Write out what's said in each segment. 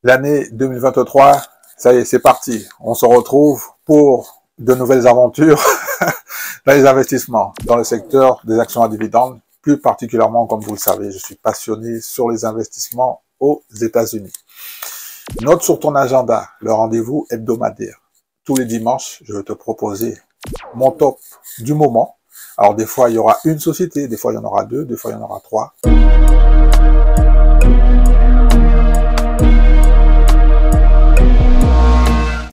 L'année 2023, ça y est, c'est parti. On se retrouve pour de nouvelles aventures dans les investissements, dans le secteur des actions à dividendes. Plus particulièrement, comme vous le savez, je suis passionné sur les investissements aux États-Unis. Note sur ton agenda le rendez-vous hebdomadaire. Tous les dimanches, je vais te proposer mon top du moment. Alors des fois, il y aura une société, des fois, il y en aura deux, des fois, il y en aura trois.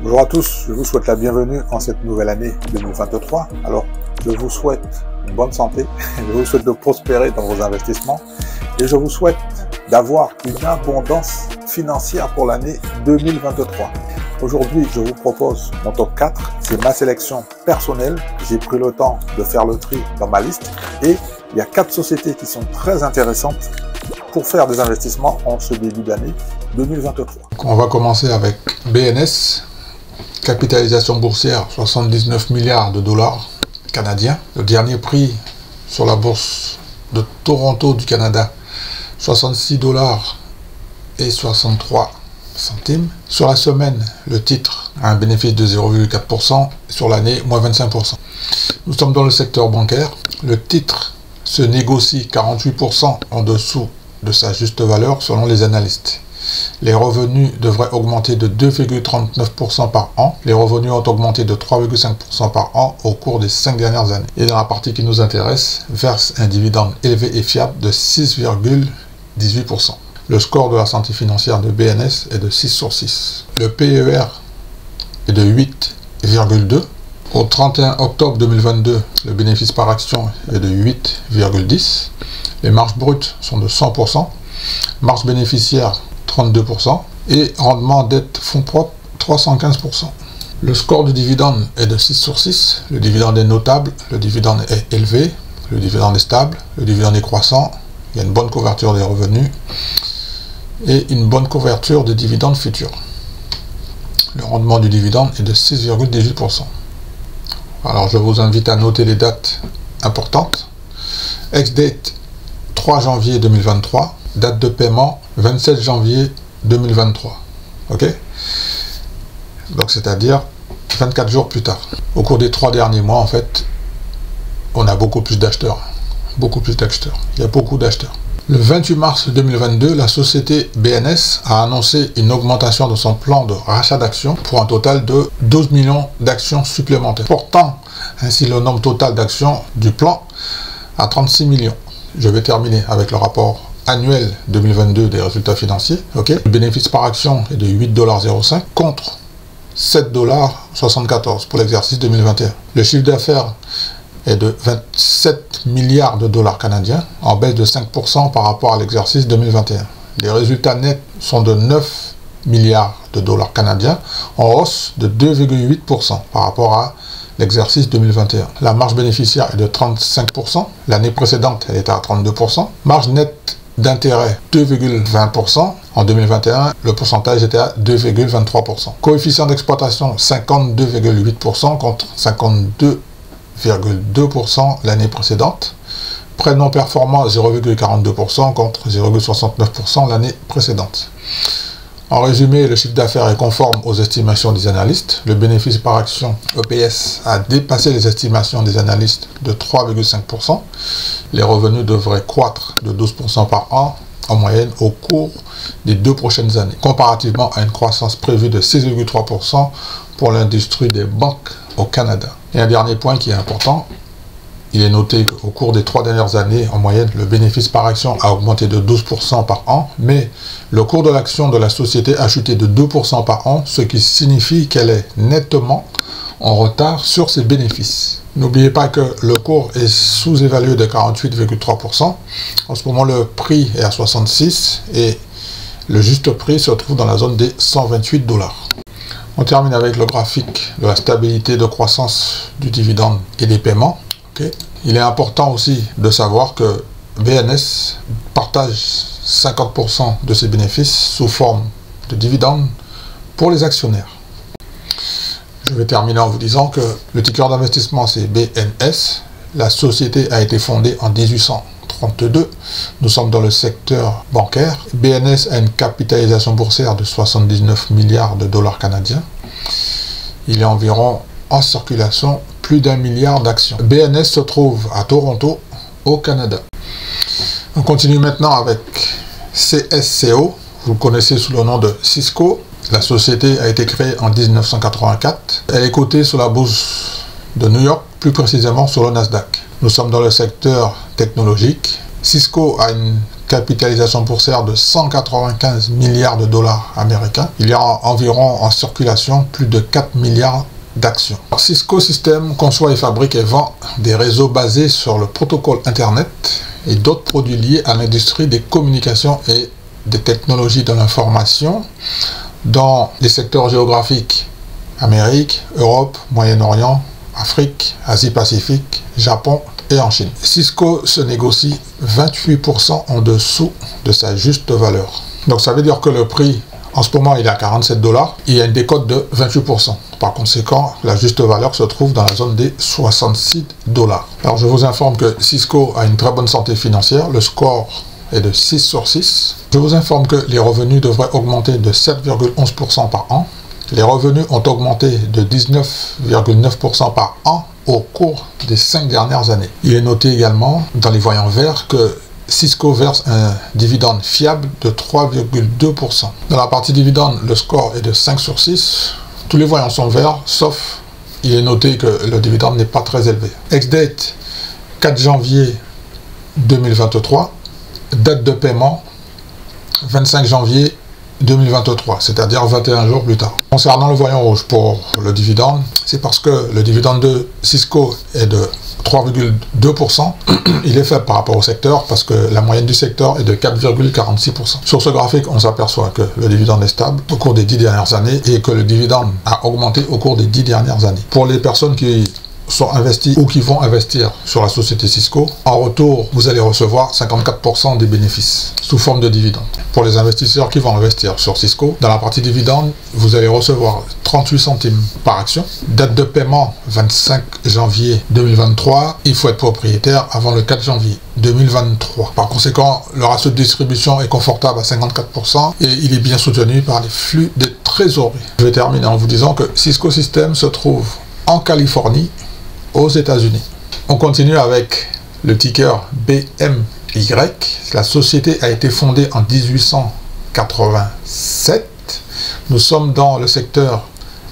Bonjour à tous, je vous souhaite la bienvenue en cette nouvelle année 2023. Alors, je vous souhaite une bonne santé, je vous souhaite de prospérer dans vos investissements et je vous souhaite d'avoir une abondance financière pour l'année 2023. Aujourd'hui, je vous propose mon top 4, c'est ma sélection personnelle. J'ai pris le temps de faire le tri dans ma liste et il y a 4 sociétés qui sont très intéressantes pour faire des investissements en ce début d'année 2023. On va commencer avec BNS. Capitalisation boursière 79 milliards de dollars canadiens. Le dernier prix sur la bourse de Toronto du Canada, 66 dollars et 63 centimes. Sur la semaine, le titre a un bénéfice de 0,4%. Sur l'année, moins 25%. Nous sommes dans le secteur bancaire. Le titre se négocie 48% en dessous de sa juste valeur selon les analystes. Les revenus devraient augmenter de 2,39% par an. Les revenus ont augmenté de 3,5% par an au cours des 5 dernières années. Et dans la partie qui nous intéresse, verse un dividende élevé et fiable de 6,18%. Le score de la santé financière de BNS est de 6 sur 6. Le PER est de 8,2. Au 31 octobre 2022, le bénéfice par action est de 8,10. Les marges brutes sont de 100%. Marge bénéficiaire 32% et rendement dette fonds propres 315%. Le score du dividende est de 6 sur 6. Le dividende est notable, le dividende est élevé, le dividende est stable, le dividende est croissant. Il y a une bonne couverture des revenus et une bonne couverture des dividendes futurs. Le rendement du dividende est de 6,18%. Alors je vous invite à noter les dates importantes. Ex-date 3 janvier 2023. Date de paiement 27 janvier 2023. Ok? Donc c'est-à-dire 24 jours plus tard. Au cours des 3 derniers mois, en fait, on a beaucoup plus d'acheteurs. Beaucoup plus d'acheteurs. Il y a beaucoup d'acheteurs. Le 28 mars 2022, la société BNS a annoncé une augmentation de son plan de rachat d'actions pour un total de 12 millions d'actions supplémentaires, portant ainsi le nombre total d'actions du plan à 36 millions. Je vais terminer avec le rapport annuel 2022 des résultats financiers. Okay. Le bénéfice par action est de 8,05$ contre 7,74$ pour l'exercice 2021. Le chiffre d'affaires est de 27 milliards de dollars canadiens, en baisse de 5% par rapport à l'exercice 2021. Les résultats nets sont de 9 milliards de dollars canadiens, en hausse de 2,8% par rapport à l'exercice 2021. La marge bénéficiaire est de 35%. L'année précédente, elle était à 32%. Marge nette d'intérêt 2,20%. En 2021, le pourcentage était à 2,23%. Coefficient d'exploitation 52,8% contre 52,2% l'année précédente. Prêt non performant 0,42% contre 0,69% l'année précédente. En résumé, le chiffre d'affaires est conforme aux estimations des analystes. Le bénéfice par action EPS a dépassé les estimations des analystes de 3,5%. Les revenus devraient croître de 12% par an en moyenne au cours des 2 prochaines années, comparativement à une croissance prévue de 6,3% pour l'industrie des banques au Canada. Et un dernier point qui est important, il est noté qu'au cours des 3 dernières années, en moyenne, le bénéfice par action a augmenté de 12% par an, mais le cours de l'action de la société a chuté de 2% par an, ce qui signifie qu'elle est nettement en retard sur ses bénéfices. N'oubliez pas que le cours est sous-évalué de 48,3%. En ce moment, le prix est à 66 et le juste prix se trouve dans la zone des 128 $. On termine avec le graphique de la stabilité de croissance du dividende et des paiements. Okay. Il est important aussi de savoir que BNS partage 50% de ses bénéfices sous forme de dividendes pour les actionnaires. Je vais terminer en vous disant que le ticker d'investissement c'est BNS. La société a été fondée en 1803 32. Nous sommes dans le secteur bancaire. BNS a une capitalisation boursière de 79 milliards de dollars canadiens. Il y a environ en circulation plus d'1 milliard d'actions. BNS se trouve à Toronto, au Canada. On continue maintenant avec CSCO. Vous le connaissez sous le nom de Cisco. La société a été créée en 1984. Elle est cotée sur la bourse de New York, plus précisément sur le Nasdaq. Nous sommes dans le secteur technologique. Cisco a une capitalisation boursière de 195 milliards de dollars américains. Il y a environ en circulation plus de 4 milliards d'actions. Cisco Systems conçoit et fabrique et vend des réseaux basés sur le protocole Internet et d'autres produits liés à l'industrie des communications et des technologies de l'information dans les secteurs géographiques Amérique, Europe, Moyen-Orient, Afrique, Asie-Pacifique, Japon et en Chine. Cisco se négocie 28% en dessous de sa juste valeur. Donc ça veut dire que le prix en ce moment il est à 47 $. Il y a une décote de 28%. Par conséquent, la juste valeur se trouve dans la zone des 66 $. Alors je vous informe que Cisco a une très bonne santé financière. Le score est de 6 sur 6. Je vous informe que les revenus devraient augmenter de 7,11% par an. Les revenus ont augmenté de 19,9% par an au cours des 5 dernières années. Il est noté également dans les voyants verts que Cisco verse un dividende fiable de 3,2%. Dans la partie dividende, le score est de 5 sur 6. Tous les voyants sont verts, sauf il est noté que le dividende n'est pas très élevé. Ex-date 4 janvier 2023. Date de paiement 25 janvier 2023, c'est-à-dire 21 jours plus tard. Concernant le voyant rouge pour le dividende, c'est parce que le dividende de Cisco est de 3,2%. Il est faible par rapport au secteur parce que la moyenne du secteur est de 4,46%. Sur ce graphique, on s'aperçoit que le dividende est stable au cours des 10 dernières années et que le dividende a augmenté au cours des 10 dernières années. Pour les personnes qui sont investis ou qui vont investir sur la société Cisco, en retour, vous allez recevoir 54% des bénéfices sous forme de dividendes. Pour les investisseurs qui vont investir sur Cisco, dans la partie dividende, vous allez recevoir 38 centimes par action. Date de paiement 25 janvier 2023. Il faut être propriétaire avant le 4 janvier 2023. Par conséquent, le ratio de distribution est confortable à 54% et il est bien soutenu par les flux de trésorerie. Je vais terminer en vous disant que Cisco Systems se trouve en Californie, aux États-Unis. On continue avec le ticker BMY. La société a été fondée en 1887. Nous sommes dans le secteur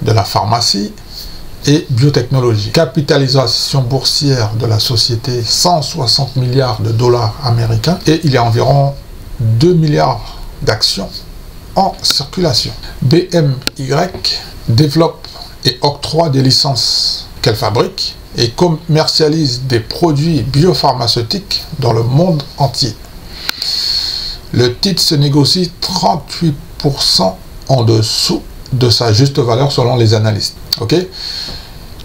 de la pharmacie et biotechnologie. Capitalisation boursière de la société 160 milliards de dollars américains et il y a environ 2 milliards d'actions en circulation. BMY développe et octroie des licences qu'elle fabrique et commercialise des produits biopharmaceutiques dans le monde entier. Le titre se négocie 38% en dessous de sa juste valeur selon les analystes. Okay?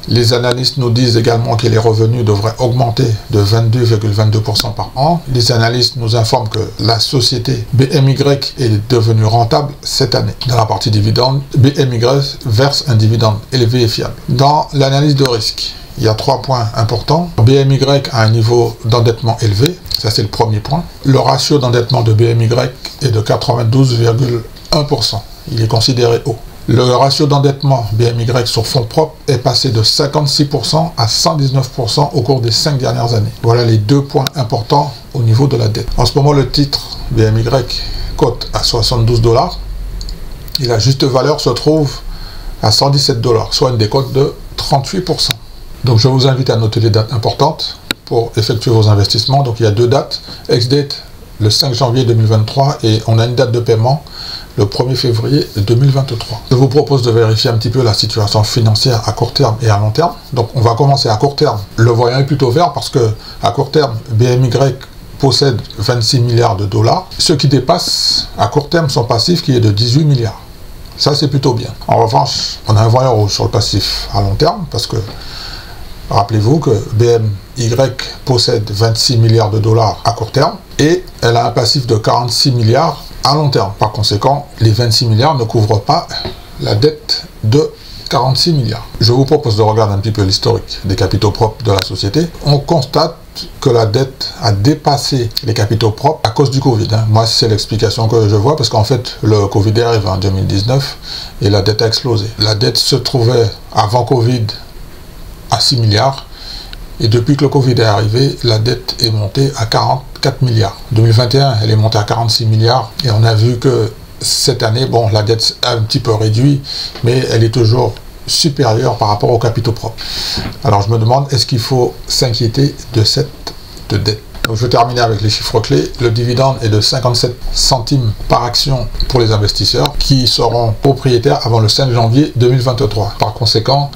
Les analystes nous disent également que les revenus devraient augmenter de 22,22% par an. Les analystes nous informent que la société BMY est devenue rentable cette année. Dans la partie dividende, BMY verse un dividende élevé et fiable. Dans l'analyse de risque, il y a 3 points importants. BMY a un niveau d'endettement élevé, ça c'est le premier point. Le ratio d'endettement de BMY est de 92,1%. Il est considéré haut. Le ratio d'endettement BMY sur fonds propres est passé de 56% à 119% au cours des 5 dernières années. Voilà les 2 points importants au niveau de la dette. En ce moment, le titre BMY cote à 72 $. Et la juste valeur se trouve à 117 $, soit une décote de 38%. Donc je vous invite à noter les dates importantes pour effectuer vos investissements. Donc il y a 2 dates. Ex-date le 5 janvier 2023 et on a une date de paiement le 1er février 2023. Je vous propose de vérifier un petit peu la situation financière à court terme et à long terme. Donc on va commencer à court terme. Le voyant est plutôt vert parce que à court terme, BMY possède 26 milliards de dollars, ce qui dépasse à court terme son passif qui est de 18 milliards. Ça c'est plutôt bien. En revanche, on a un voyant rouge sur le passif à long terme parce que rappelez-vous que BMY possède 26 milliards de dollars à court terme et elle a un passif de 46 milliards à long terme. Par conséquent, les 26 milliards ne couvrent pas la dette de 46 milliards. Je vous propose de regarder un petit peu l'historique des capitaux propres de la société. On constate que la dette a dépassé les capitaux propres à cause du Covid. Moi, c'est l'explication que je vois, parce qu'en fait, le Covid arrive en 2019 et la dette a explosé. La dette se trouvait avant Covid à 6 milliards. Et depuis que le Covid est arrivé, la dette est montée à 44 milliards. En 2021, elle est montée à 46 milliards. Et on a vu que cette année, bon, la dette a un petit peu réduit, mais elle est toujours supérieure par rapport aux capitaux propres. Alors je me demande, est-ce qu'il faut s'inquiéter de cette dette? Donc, je vais terminer avec les chiffres clés. Le dividende est de 57 centimes par action pour les investisseurs qui seront propriétaires avant le 5 janvier 2023. Par conséquent,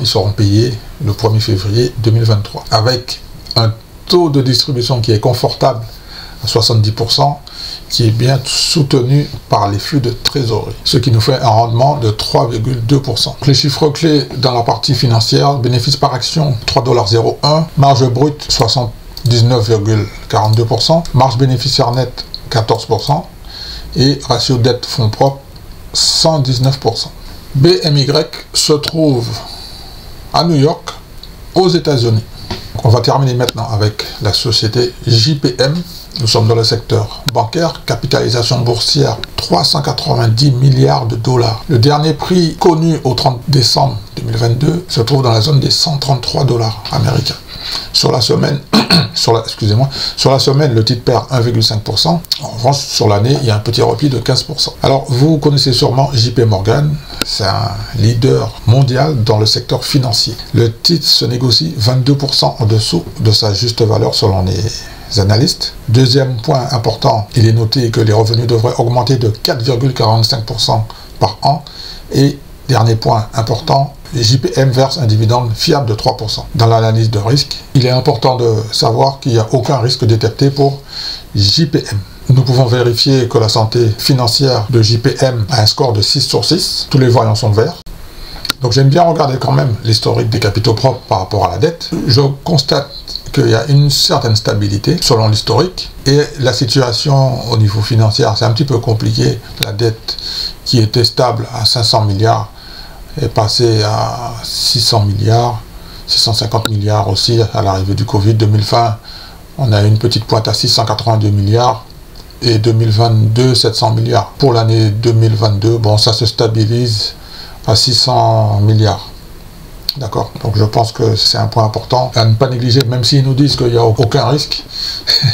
ils seront payés le 1er février 2023. Avec un taux de distribution qui est confortable à 70%, qui est bien soutenu par les flux de trésorerie, ce qui nous fait un rendement de 3,2%. Les chiffres clés dans la partie financière: bénéfice par action 3,01 $, marge brute 79,42%, marge bénéficiaire nette 14% et ratio dette fonds propres 119%. BMY se trouve à New York, aux États-Unis. On va terminer maintenant avec la société JPM. Nous sommes dans le secteur bancaire, capitalisation boursière 390 milliards de dollars. Le dernier prix connu au 30 décembre 2022 se trouve dans la zone des 133 dollars américains. Sur la semaine, sur la semaine, le titre perd 1,5%. En revanche, sur l'année, il y a un petit repli de 15%. Alors, vous connaissez sûrement JP Morgan. C'est un leader mondial dans le secteur financier. Le titre se négocie 22% en dessous de sa juste valeur selon les analystes. Deuxième point important, il est noté que les revenus devraient augmenter de 4,45% par an. Et dernier point important, JPM verse un dividende fiable de 3%. Dans l'analyse de risque, il est important de savoir qu'il n'y a aucun risque détecté pour JPM. Nous pouvons vérifier que la santé financière de JPM a un score de 6 sur 6. Tous les voyants sont verts. Donc j'aime bien regarder quand même l'historique des capitaux propres par rapport à la dette. Je constate qu'il y a une certaine stabilité selon l'historique. Et la situation au niveau financier, c'est un petit peu compliqué. La dette qui était stable à 500 milliards est passée à 600 milliards, 650 milliards aussi à l'arrivée du Covid. 2020, on a eu une petite pointe à 682 milliards et 2022, 700 milliards. Pour l'année 2022, bon, ça se stabilise à 600 milliards. D'accord? Donc je pense que c'est un point important à ne pas négliger, même s'ils nous disent qu'il n'y a aucun risque.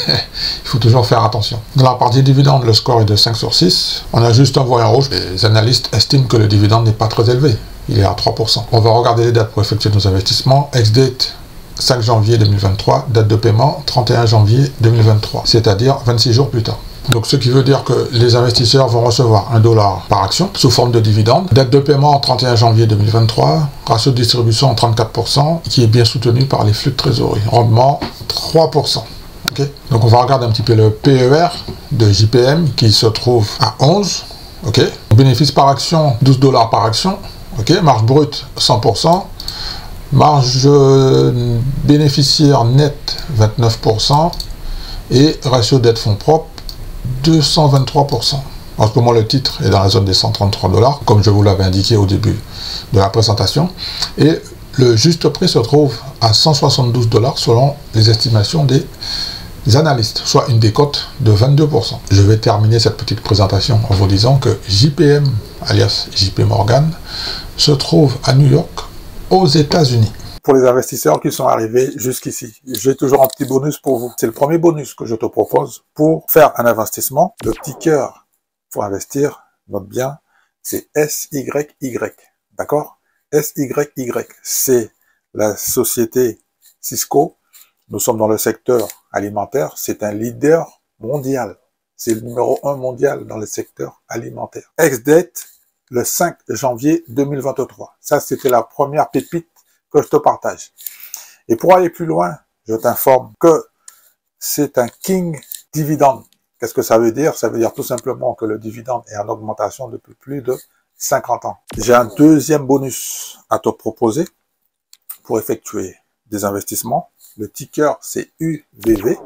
Il faut toujours faire attention. Dans la partie dividende, le score est de 5 sur 6. On a juste un voyant rouge. Les analystes estiment que le dividende n'est pas très élevé. Il est à 3%. On va regarder les dates pour effectuer nos investissements. Ex-date 5 janvier 2023, date de paiement 31 janvier 2023, c'est-à-dire 26 jours plus tard. Donc ce qui veut dire que les investisseurs vont recevoir $1 par action sous forme de dividende. Date de paiement 31 janvier 2023, ratio de distribution 34%, qui est bien soutenu par les flux de trésorerie. Rendement 3%. Okay. Donc on va regarder un petit peu le PER de JPM qui se trouve à 11. Okay. Bénéfice par action, $12 par action. Okay. Marge brute 100%. Marge bénéficiaire nette 29%. Et ratio dette fonds propres 223%. En ce moment, le titre est dans la zone des 133 dollars, comme je vous l'avais indiqué au début de la présentation. Et le juste prix se trouve à 172 dollars selon les estimations des analystes, soit une décote de 22%. Je vais terminer cette petite présentation en vous disant que JPM, alias JP Morgan, se trouve à New York, aux États-Unis. Pour les investisseurs qui sont arrivés jusqu'ici, j'ai toujours un petit bonus pour vous. C'est le premier bonus que je te propose pour faire un investissement. Le petit cœur pour investir, note bien, c'est SYY. D'accord? SYY, c'est la société Cisco. Nous sommes dans le secteur alimentaire. C'est un leader mondial. C'est le numéro 1 mondial dans le secteur alimentaire. Ex-date, le 5 janvier 2023. Ça, c'était la première pépite que je te partage. Et pour aller plus loin, je t'informe que c'est un King Dividende. Qu'est-ce que ça veut dire? Ça veut dire tout simplement que le dividende est en augmentation depuis plus de 50 ans. J'ai un deuxième bonus à te proposer pour effectuer des investissements. Le ticker, c'est UVV.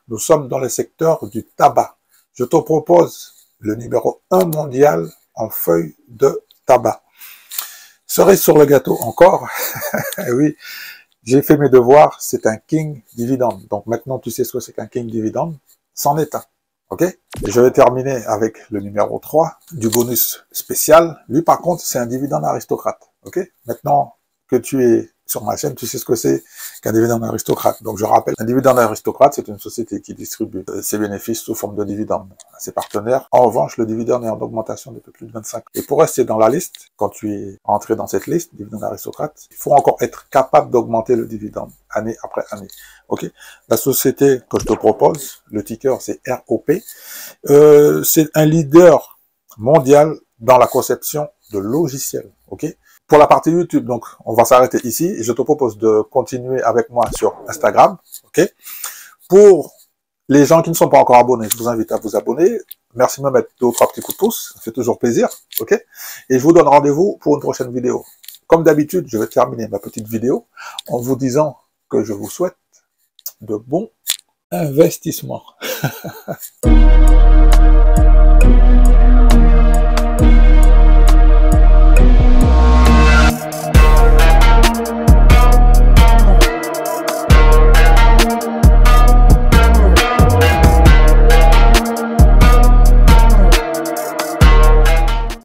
Nous sommes dans le secteur du tabac. Je te propose le numéro 1 mondial en feuille de tabac. Cerise sur le gâteau encore, oui, J'ai fait mes devoirs, c'est un king dividende. Donc maintenant, tu sais ce que c'est qu'un king dividende, c'en est un. Ok? Et je vais terminer avec le numéro 3 du bonus spécial. Lui, par contre, c'est un dividende aristocrate. Ok? Maintenant que tu es sur ma chaîne, tu sais ce que c'est qu'un dividende aristocrate. Donc, je rappelle, un dividende aristocrate, c'est une société qui distribue ses bénéfices sous forme de dividendes à ses partenaires. En revanche, le dividende est en augmentation depuis plus de 25 ans. Et pour rester dans la liste, quand tu es entré dans cette liste, dividende aristocrate, il faut encore être capable d'augmenter le dividende année après année. Ok? La société que je te propose, le ticker, c'est ROP. C'est un leader mondial dans la conception de logiciels. Ok? Pour la partie YouTube, donc, on va s'arrêter ici. Et je te propose de continuer avec moi sur Instagram. Ok? Pour les gens qui ne sont pas encore abonnés, je vous invite à vous abonner. Merci de me mettre 2 ou 3 petits coups de pouce. Ça fait toujours plaisir. Ok? Et je vous donne rendez-vous pour une prochaine vidéo. Comme d'habitude, je vais terminer ma petite vidéo en vous disant que je vous souhaite de bons investissements.